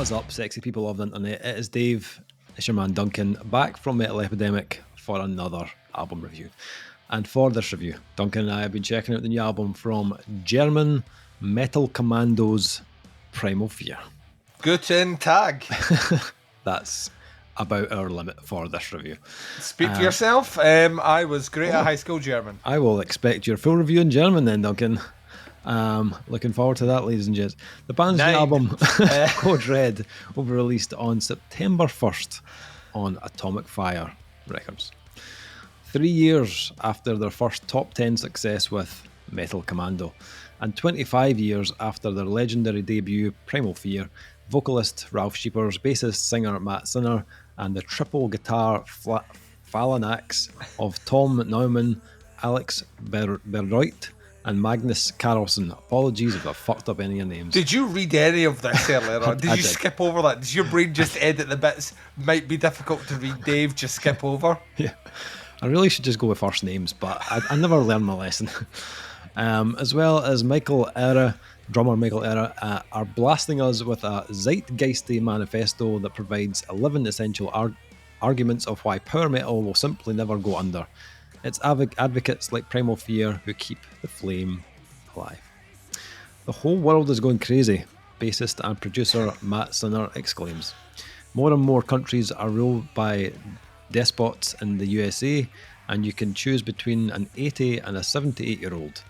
is up, sexy people of the internet? It is Dave, it's your man Duncan, back from Metal Epidemic for another album review. And for this review, Duncan and I have been checking out the new album from German metal commandos, Primal Fear. Guten Tag. That's about our limit for this review. Speak for yourself. I was great at high school German. I will expect your full review in German then, Duncan. Looking forward to that, ladies and gents. The band's new album, Code Red, will be released on September 1st on Atomic Fire Records. 3 years after their first top 10 success with Metal Commando, and 25 years after their legendary debut, Primal Fear, vocalist Ralph Scheepers, bassist singer Matt Sinner, and the triple guitar phalanx of Tom Naumann, Alex Berreut, and Magnus Carlson. Apologies if I fucked up any of your names. Did you read any of this earlier on? Did you skip over that? Does your brain just edit the bits? Might be difficult to read, Dave. Just skip over. Yeah. I really should just go with first names, but I never learned my lesson. As well as drummer Michael Era, are blasting us with a zeitgeisty manifesto that provides 11 essential arguments of why power metal will simply never go under. It's advocates like Primal Fear who keep the flame alive. The whole world is going crazy, bassist and producer Matt Sinner exclaims. More and more countries are ruled by despots in the USA, and you can choose between an 80 and a 78-year-old.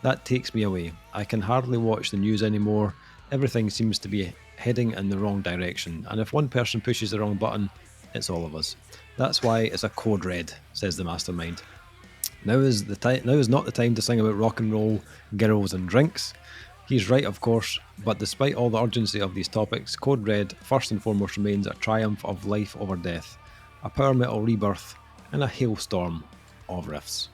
That takes me away. I can hardly watch the news anymore. Everything seems to be heading in the wrong direction, and if one person pushes the wrong button, it's all of us. That's why it's a code red, says the mastermind. Now is not the time to sing about rock and roll, girls and drinks. He's right, of course, but despite all the urgency of these topics, Code Red first and foremost remains a triumph of life over death, a power metal rebirth, and a hailstorm of riffs.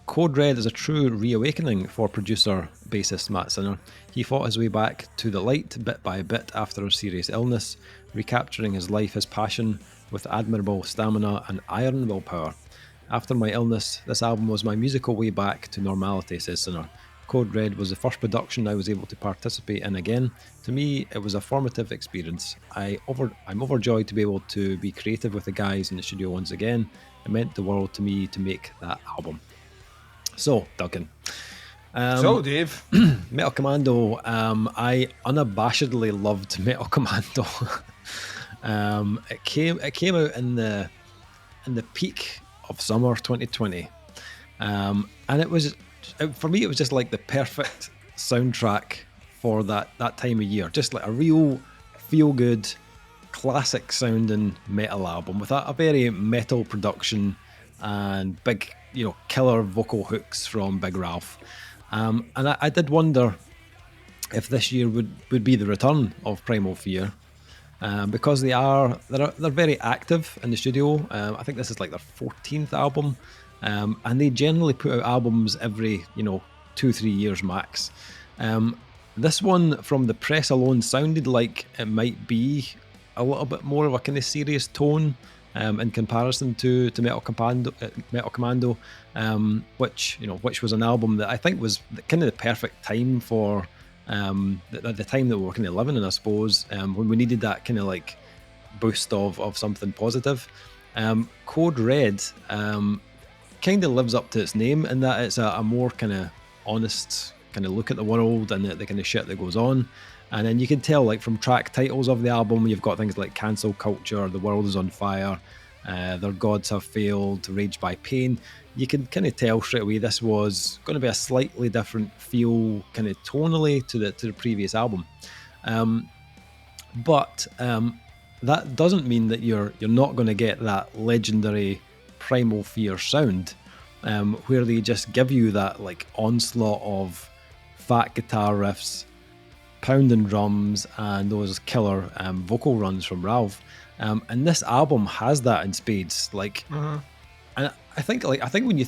Code Red is a true reawakening for producer bassist Matt Sinner. He fought his way back to the light bit by bit after a serious illness, recapturing his life, his passion, with admirable stamina and iron willpower. After my illness, this album was my musical way back to normality, says Sinner. Code Red was the first production I was able to participate in again. To me, it was a formative experience. I'm overjoyed to be able to be creative with the guys in the studio once again. It meant the world to me to make that album. So, Duncan. So, Dave. Metal Commando. I unabashedly loved Metal Commando. It came out in the peak of summer 2020, and it was, for me, it was just like the perfect soundtrack for that time of year. Just like a real feel-good, classic sounding metal album with a very metal production and big, killer vocal hooks from Big Ralph. And I did wonder if this year would be the return of Primal Fear, because they're very active in the studio. I think this is like their 14th album, and they generally put out albums every 2-3 years max. This one, from the press alone, sounded like it might be a little bit more of a kind of serious tone in comparison to Metal Commando, which was an album that I think was kind of the perfect time for the time that we were kind of living in, I suppose, when we needed that kind of like boost of something positive. Code Red kind of lives up to its name in that it's a more kind of honest kind of look at the world and the kind of shit that goes on. And then you can tell, like, from track titles of the album, you've got things like Cancel Culture, The World Is on Fire, Their Gods Have Failed, Rage by Pain. You can kind of tell straight away this was going to be a slightly different feel, kind of tonally, to the previous album. But that doesn't mean that you're not going to get that legendary Primal Fear sound, where they just give you that like onslaught of fat guitar riffs, pounding drums, and those killer vocal runs from Ralph. And this album has that in spades. And I think when you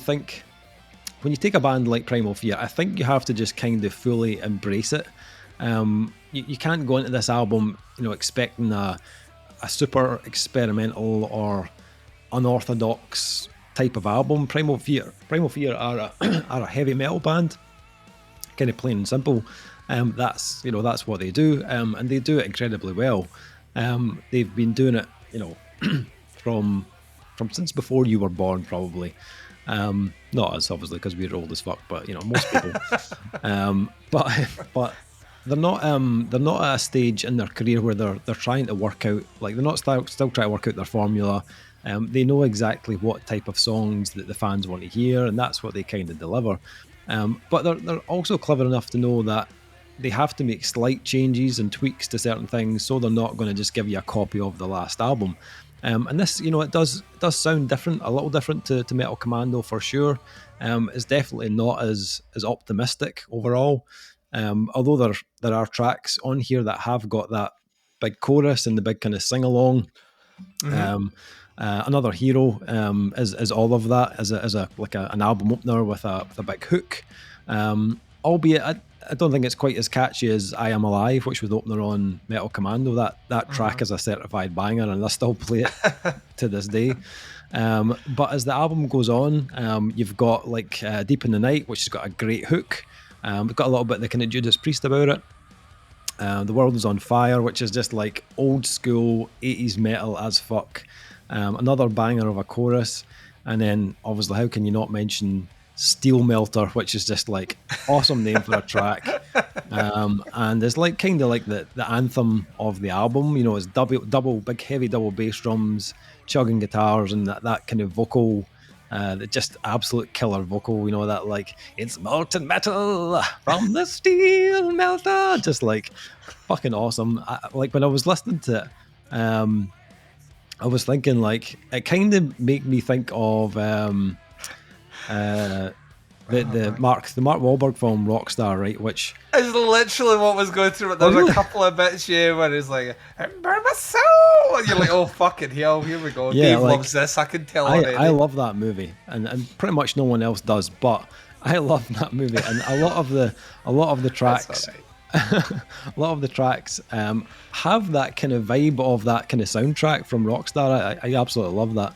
take a band like Primal Fear, I think you have to just kind of fully embrace it. You can't go into this album, expecting a super experimental or unorthodox type of album. Primal Fear are a heavy metal band, kind of plain and simple. That's that's what they do, and they do it incredibly well. They've been doing it, from since before you were born, probably. Not us, obviously, because we're old as fuck, but most people. But they're not at a stage in their career where they're trying to work out, like, they're not still trying to work out their formula. They know exactly what type of songs that the fans want to hear, and that's what they kind of deliver. But they're also clever enough to know that they have to make slight changes and tweaks to certain things, so they're not going to just give you a copy of the last album. And this, it does sound different, a little different to Metal Commando for sure. It's definitely not as optimistic overall. Although there are tracks on here that have got that big chorus and the big kind of sing along. Another Hero is all of that as an album opener with a big hook. Albeit I don't think it's quite as catchy as I Am Alive, which was the opener on Metal Commando. That track is a certified banger, and I still play it to this day. But as the album goes on, you've got like Deep in the Night, which has got a great hook. We've got a little bit of the kind of Judas Priest about it. The World is on Fire, which is just like old school 80s metal as fuck. Another banger of a chorus. And then obviously, how can you not mention Steel Melter, which is just like awesome name for a track. And it's like kind of like the anthem of the album. It's double big heavy double bass drums, chugging guitars, and that kind of vocal, that just absolute killer vocal. That like, it's molten metal from the steel melter, just like fucking awesome. Like when I was listening to it, I was thinking like it kind of made me think of the Mark Wahlberg film Rockstar, right? Which is literally what was going through it. There's a couple of bits, where it's like, burn my soul, and you're like, oh fucking hell, here we go. Dave loves this. I can tell already. I love that movie, and pretty much no one else does, but I love that movie, and a lot of the tracks. A lot of the tracks have that kind of vibe of that kind of soundtrack from Rockstar. I absolutely love that.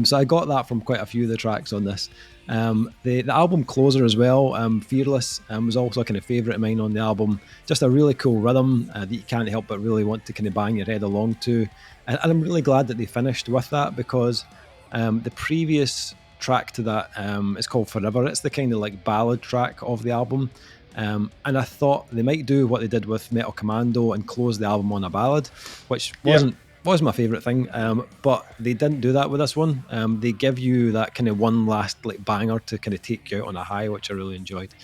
So I got that from quite a few of the tracks on this. The album closer as well, Fearless, was also a kind of favourite of mine on the album. Just a really cool rhythm that you can't help but really want to kind of bang your head along to. And I'm really glad that they finished with that, because the previous track to that is called Forever. It's the kind of like ballad track of the album. And I thought they might do what they did with Metal Commando and close the album on a ballad, which was my favourite thing, but they didn't do that with this one. They give you that kind of one last like banger to kind of take you out on a high, which I really enjoyed.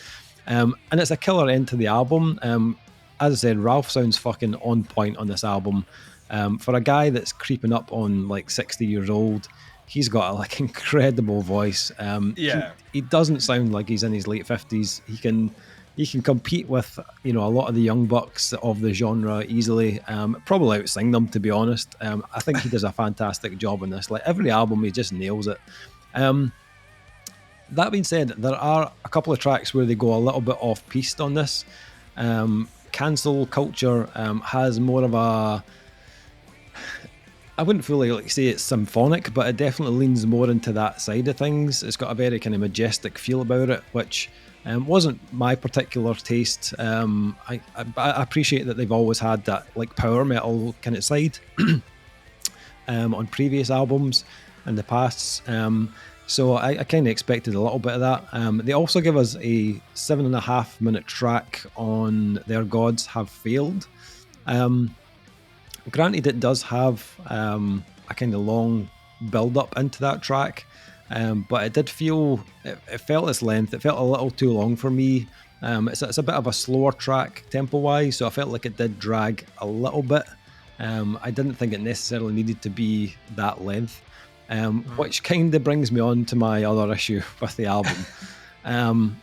And it's a killer end to the album. As I said, Ralph sounds fucking on point on this album. For a guy that's creeping up on like 60 years old, he's got a like incredible voice. He doesn't sound like he's in his late 50s. He can compete with, a lot of the young bucks of the genre easily. Probably outsing them, to be honest. I think he does a fantastic job on this. Like every album, he just nails it. That being said, there are a couple of tracks where they go a little bit off piste on this. Cancel Culture has more of a, I wouldn't fully say it's symphonic, but it definitely leans more into that side of things. It's got a very kind of majestic feel about it, which wasn't my particular taste. I appreciate that they've always had that like power metal kind of side on previous albums in the past. So I kind of expected a little bit of that. They also give us a 7.5 minute track on Their Gods Have Failed. Granted, it does have a kind of long build up into that track. But it did feel, it felt its length, it felt a little too long for me. It's a bit of a slower track tempo-wise, so I felt like it did drag a little bit. I didn't think it necessarily needed to be that length, which kind of brings me on to my other issue with the album.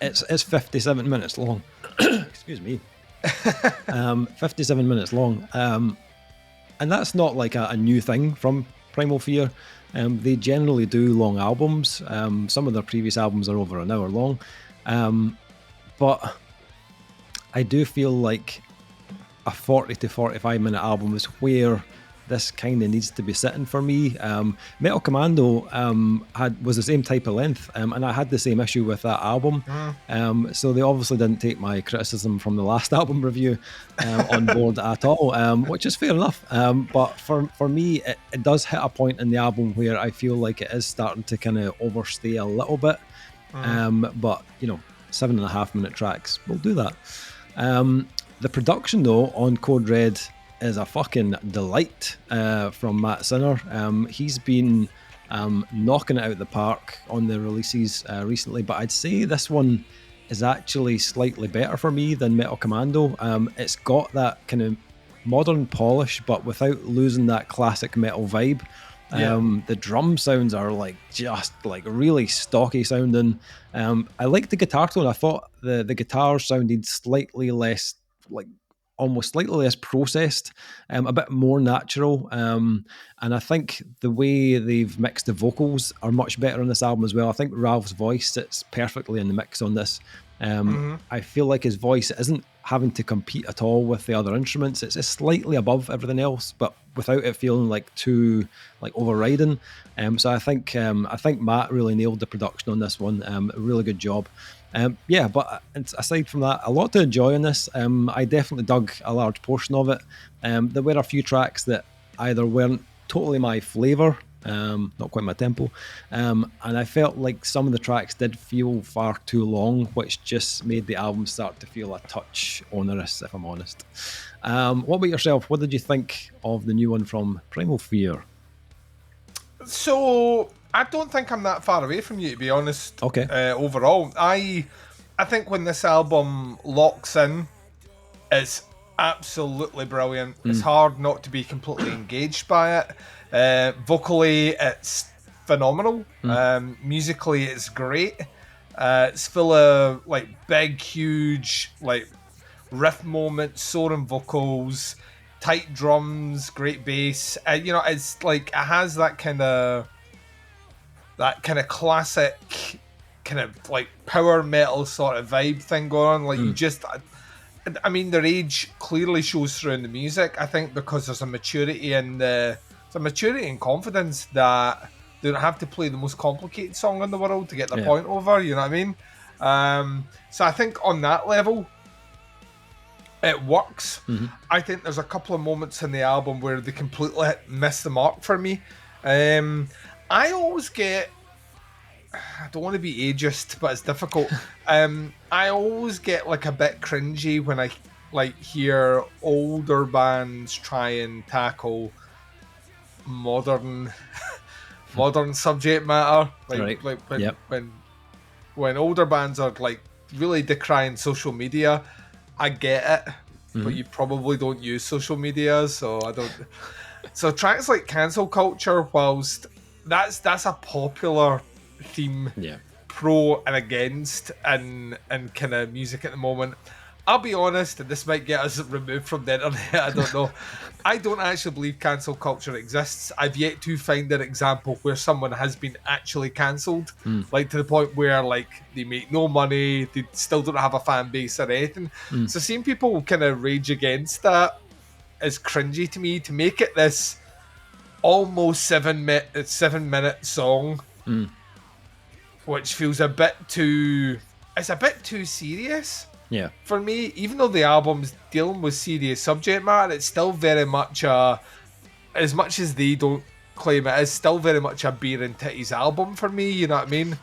It's 57 minutes long. Excuse me. 57 minutes long. And that's not like a new thing from Primal Fear. They generally do long albums. Some of their previous albums are over an hour long. But I do feel like a 40 to 45 minute album is where this kind of needs to be sitting for me. Metal Commando was the same type of length, and I had the same issue with that album. So they obviously didn't take my criticism from the last album review on board at all, which is fair enough. But for me, it does hit a point in the album where I feel like it is starting to kind of overstay a little bit. But 7.5 minute tracks will do that. The production though on Code Red is a fucking delight from Matt Sinner. He's been knocking it out of the park on the releases recently, but I'd say this one is actually slightly better for me than Metal Commando. It's got that kind of modern polish, but without losing that classic metal vibe. The drum sounds are just really stocky sounding. I like the guitar tone. I thought the guitar sounded slightly less, almost slightly less processed, a bit more natural. And I think the way they've mixed the vocals are much better on this album as well. I think Ralph's voice sits perfectly in the mix on this. I feel like his voice isn't having to compete at all with the other instruments. It's just slightly above everything else, but without it feeling too overriding. So I think Matt really nailed the production on this one. A really good job. But aside from that, a lot to enjoy in this. I definitely dug a large portion of it. There were a few tracks that either weren't totally my flavour, not quite my tempo, and I felt like some of the tracks did feel far too long, which just made the album start to feel a touch onerous, if I'm honest. What about yourself? What did you think of the new one from Primal Fear? So I don't think I'm that far away from you, to be honest. Okay. Overall, I think when this album locks in, it's absolutely brilliant. It's hard not to be completely engaged by it. Vocally, it's phenomenal. Musically, it's great. It's full of big, huge riff moments, soaring vocals, tight drums, great bass. It's it has that kind of classic kind of power metal sort of vibe thing going on. Their age clearly shows through in the music. I think because there's a maturity and confidence that they don't have to play the most complicated song in the world to get their point over. You know what I mean? So I think on that level, it works. I think there's a couple of moments in the album where they completely miss the mark for me. I always get, I don't want to be ageist, but it's difficult. I always get a bit cringy when I hear older bands try and tackle modern subject matter. When older bands are really decrying social media, I get it, but you probably don't use social media, so I don't. So tracks like Cancel Culture, whilst that's a popular theme, pro and against and kind of music at the moment, I'll be honest, and this might get us removed from the internet, I don't know. I don't actually believe cancel culture exists. I've yet to find an example where someone has been actually cancelled, to the point where they make no money, they still don't have a fan base or anything. So seeing people kind of rage against that is cringy to me. To make it this almost 7 minute song, which feels a bit too serious. Yeah. For me, even though the album's dealing with serious subject matter, it's still very much as much as they don't claim it, is still very much a beer and titties album for me, you know what I mean?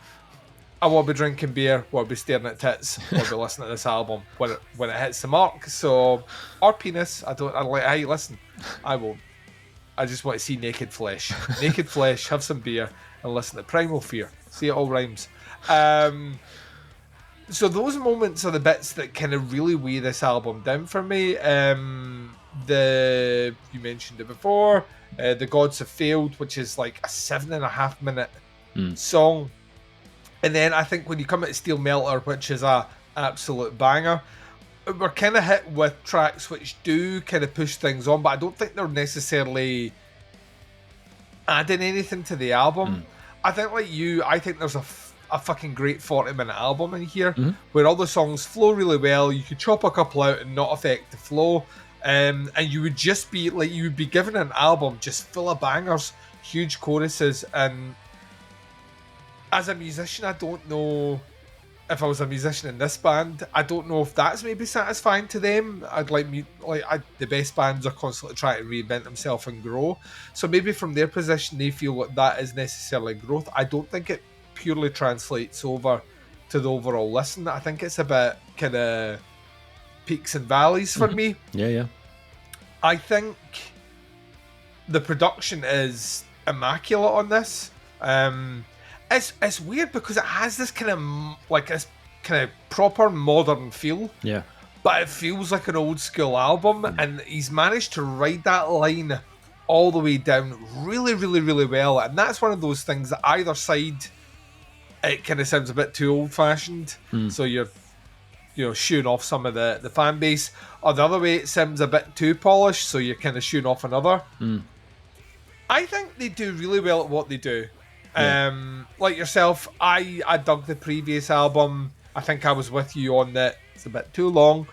I want to be drinking beer, want to be staring at tits, want to be listening to this album when it hits the mark. So, or penis, I like how you listen. I won't. I just want to see naked flesh. Naked flesh, have some beer, and listen to Primal Fear. See, it all rhymes. So those moments are the bits that kind of really weigh this album down for me. You mentioned it before, The Gods Have Failed, which is a 7.5 minute song. And then I think when you come into Steel Melter, which is a absolute banger, we're kind of hit with tracks which do kind of push things on, but I don't think they're necessarily adding anything to the album. I think I think there's a fucking great 40-minute album in here where all the songs flow really well. You could chop a couple out and not affect the flow. and you would just be like, you would be given an album just full of bangers, huge choruses, and as a musician, I don't know if I was a musician in this band, I don't know if that's maybe satisfying to them. I'd like the best bands are constantly trying to reinvent themselves and grow. So maybe from their position, they feel like that is necessarily growth. I don't think it purely translates over to the overall listen. I think it's a bit kind of peaks and valleys for me. Yeah. I think the production is immaculate on this. It's weird because it has this kind of proper modern feel. Yeah. But it feels like an old school album, and he's managed to ride that line all the way down really, really, really well. And that's one of those things that either side, it kind of sounds a bit too old fashioned. So you're shooing off some of the fan base, or the other way, it sounds a bit too polished, so you're kind of shooing off another. I think they do really well at what they do. Like yourself, I dug the previous album. I think I was with you on that. It's a bit too long,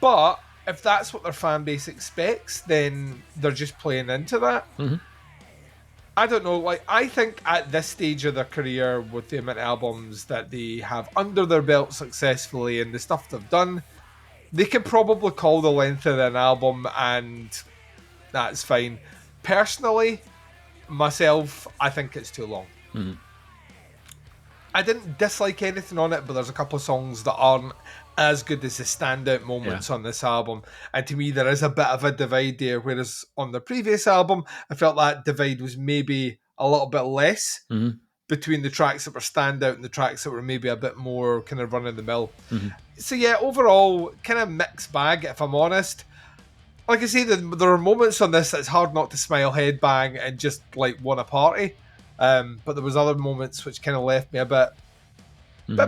but if that's what their fan base expects, then they're just playing into that. I don't know. Like, I think at this stage of their career, with the amount of albums that they have under their belt successfully and the stuff they've done, they can probably call the length of an album, and that's fine. Personally, myself, I think it's too long. I didn't dislike anything on it, but there's a couple of songs that aren't as good as the standout moments on this album. And to me, there is a bit of a divide there, whereas on the previous album, I felt that divide was maybe a little bit less between the tracks that were standout and the tracks that were maybe a bit more kind of run-of-the-mill. So yeah, overall, kind of mixed bag, if I'm honest. Like I say, there are moments on this that's hard not to smile, headbang, and just like want a party. But there was other moments which kind of left me a bit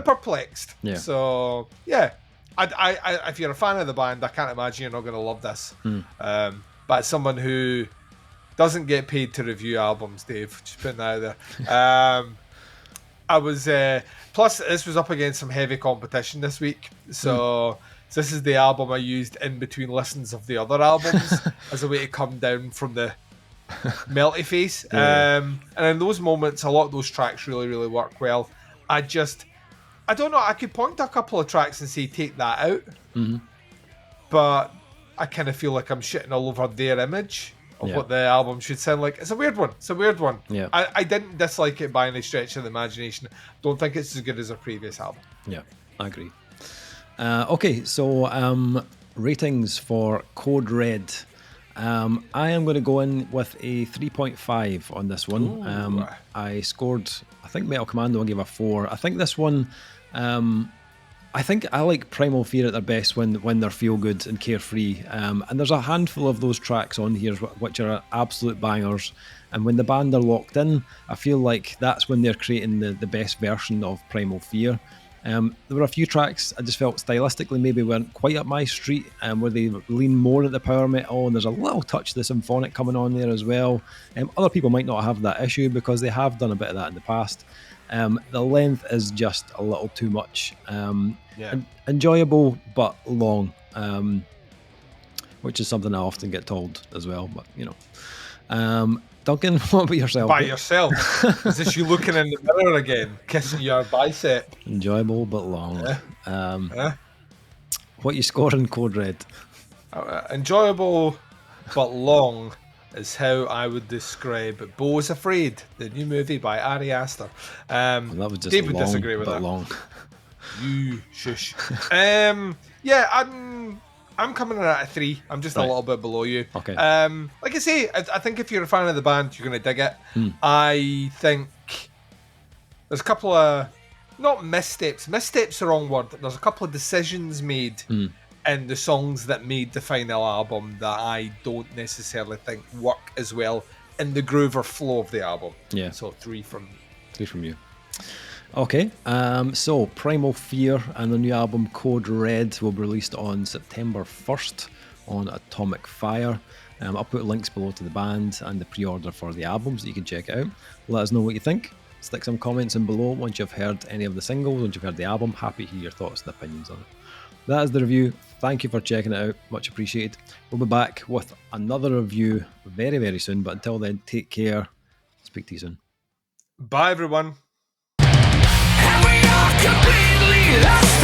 perplexed. Yeah. So yeah, I if you're a fan of the band, I can't imagine you're not going to love this. But as someone who doesn't get paid to review albums, Dave, just putting that out there. I was plus this was up against some heavy competition this week, so this is the album I used in between listens of the other albums as a way to come down from the melty face. And in those moments, a lot of those tracks really, really work well. I don't know, I could point to a couple of tracks and say take that out, but I kind of feel like I'm shitting all over their image of what the album should sound like. It's a weird one. Yeah. I didn't dislike it by any stretch of the imagination. Don't think it's as good as their previous album. Yeah, I agree. Okay, so ratings for Code Red. I am going to go in with a 3.5 on this one. I scored, I think Metal Commando I gave a 4. I think this one, I think I like Primal Fear at their best when they're feel good and carefree. And there's a handful of those tracks on here which are absolute bangers. And when the band are locked in, I feel like that's when they're creating the best version of Primal Fear. There were a few tracks I just felt stylistically maybe weren't quite up my street, where they lean more into power metal, and there's a little touch of the symphonic coming on there as well. Other people might not have that issue because they have done a bit of that in the past. The length is just a little too much. Enjoyable but long, which is something I often get told as well. But you know, Duncan, what about yourself? By yourself? Is this you looking in the mirror again, kissing your bicep? Enjoyable but long. What you scoring, Code Red? Enjoyable but long is how I would describe Beau is Afraid, the new movie by Ari Aster. Well, that was just Dave long, would disagree with but that. Long. You shush. I'm coming in at a 3. I'm just a little bit below you. Okay. Like I say, I think if you're a fan of the band, you're going to dig it. I think there's a couple of, not missteps. Missteps the wrong word. There's a couple of decisions made in the songs that made the final album that I don't necessarily think work as well in the groove or flow of the album. Yeah. So 3 from me. 3 from you. Okay, so Primal Fear and the new album Code Red will be released on September 1st on Atomic Fire. I'll put links below to the band and the pre-order for the albums so you can check it out. Let us know what you think. Stick some comments in below once you've heard any of the singles, once you've heard the album. Happy to hear your thoughts and opinions on it. That is the review. Thank you for checking it out. Much appreciated. We'll be back with another review very, very soon. But until then, take care. Speak to you soon. Bye, everyone. And we are completely lost.